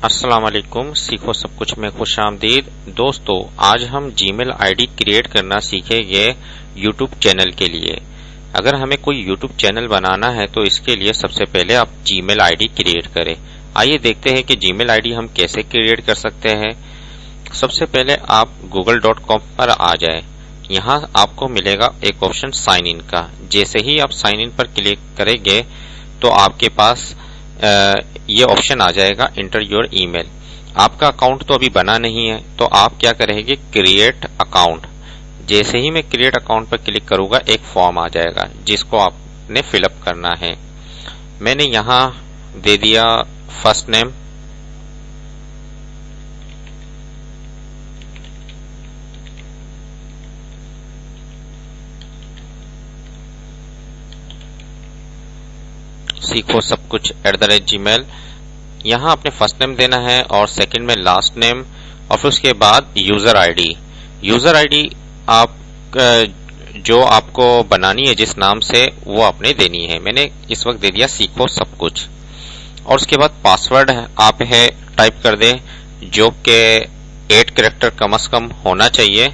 अस्सलाम वालेकुम। सीखो सब कुछ में खुश आमदीद। दोस्तों, आज हम जीमेल आईडी क्रिएट करना सीखेंगे यूट्यूब चैनल के लिए। अगर हमें कोई यूट्यूब चैनल बनाना है तो इसके लिए सबसे पहले आप जीमेल आईडी क्रिएट करें। आइए देखते हैं कि जीमेल आईडी हम कैसे क्रिएट कर सकते हैं। सबसे पहले आप google.com पर आ जाए। यहाँ आपको मिलेगा एक ऑप्शन साइन इन का। जैसे ही आप साइन इन पर क्लिक करेंगे तो आपके पास ये ऑप्शन आ जाएगा इंटर योर ईमेल। आपका अकाउंट तो अभी बना नहीं है, तो आप क्या करेंगे, क्रिएट अकाउंट। जैसे ही मैं क्रिएट अकाउंट पर क्लिक करूंगा एक फॉर्म आ जाएगा जिसको आपने फिलअप करना है। मैंने यहाँ दे दिया फर्स्ट नेम, सीखो सब कुछ @gmail। यहाँ आपने फर्स्ट नेम देना है और सेकंड में लास्ट नेम और फिर उसके बाद यूजर आईडी। यूजर आईडी आप जो आपको बनानी है जिस नाम से वो आपने देनी है। मैंने इस वक्त दे दिया सीखो सब कुछ। और उसके बाद पासवर्ड आप है टाइप कर दें जो कि 8 कैरेक्टर कम से कम होना चाहिए।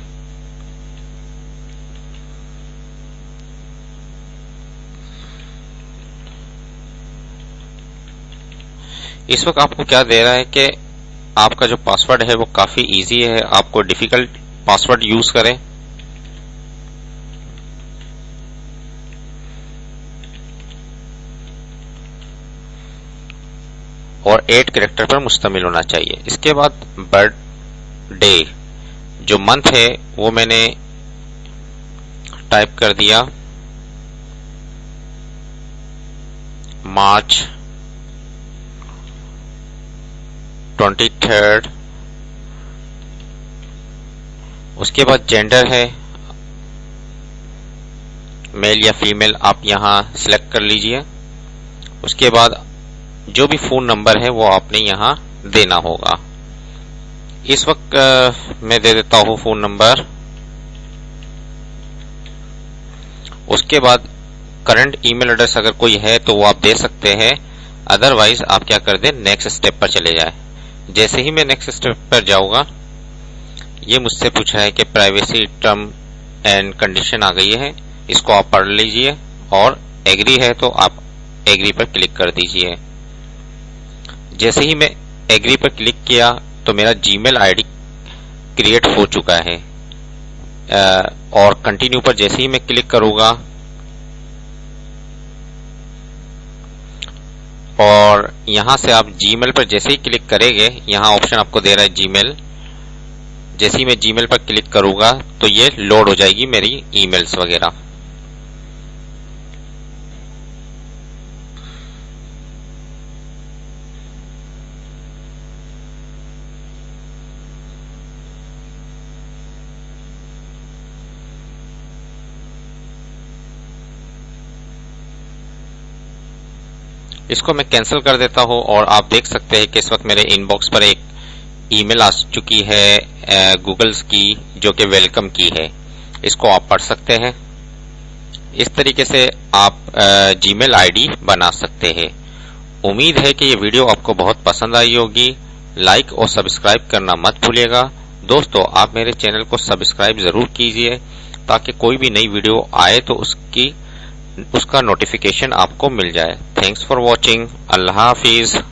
इस वक्त आपको क्या दे रहा है कि आपका जो पासवर्ड है वो काफी इजी है, आपको डिफिकल्ट पासवर्ड यूज करें। और 8 कैरेक्टर पर मुश्तमिल होना चाहिए। इसके बाद बर्थडे जो मंथ है वो मैंने टाइप कर दिया मार्च 23rd। उसके बाद जेंडर है मेल या फीमेल, आप यहां सिलेक्ट कर लीजिए। उसके बाद जो भी फोन नंबर है वो आपने यहां देना होगा। इस वक्त मैं दे देता हूं फोन नंबर। उसके बाद करंट ईमेल एड्रेस अगर कोई है तो वो आप दे सकते हैं, अदरवाइज आप क्या कर दें, नेक्स्ट स्टेप पर चले जाए। जैसे ही मैं नेक्स्ट स्टेप पर जाऊंगा ये मुझसे पूछा है कि प्राइवेसी टर्म एंड कंडीशन आ गई है, इसको आप पढ़ लीजिए और एग्री है तो आप एग्री पर क्लिक कर दीजिए। जैसे ही मैं एग्री पर क्लिक किया तो मेरा जीमेल आईडी क्रिएट हो चुका है। और कंटिन्यू पर जैसे ही मैं क्लिक करूंगा और यहां से आप जीमेल पर जैसे ही क्लिक करेंगे, यहां ऑप्शन आपको दे रहा है जीमेल। जैसे ही मैं जीमेल पर क्लिक करूंगा तो ये लोड हो जाएगी मेरी ईमेल्स वगैरह। इसको मैं कैंसिल कर देता हूं और आप देख सकते हैं कि इस वक्त मेरे इनबॉक्स पर एक ईमेल आ चुकी है गूगल्स की, जो कि वेलकम की है। इसको आप पढ़ सकते हैं। इस तरीके से आप जीमेल आईडी बना सकते हैं। उम्मीद है कि ये वीडियो आपको बहुत पसंद आई होगी। लाइक और सब्सक्राइब करना मत भूलिएगा। दोस्तों, आप मेरे चैनल को सब्सक्राइब जरूर कीजिए ताकि कोई भी नई वीडियो आए तो उसका नोटिफिकेशन आपको मिल जाए। Thanks for watching. Allah Hafiz.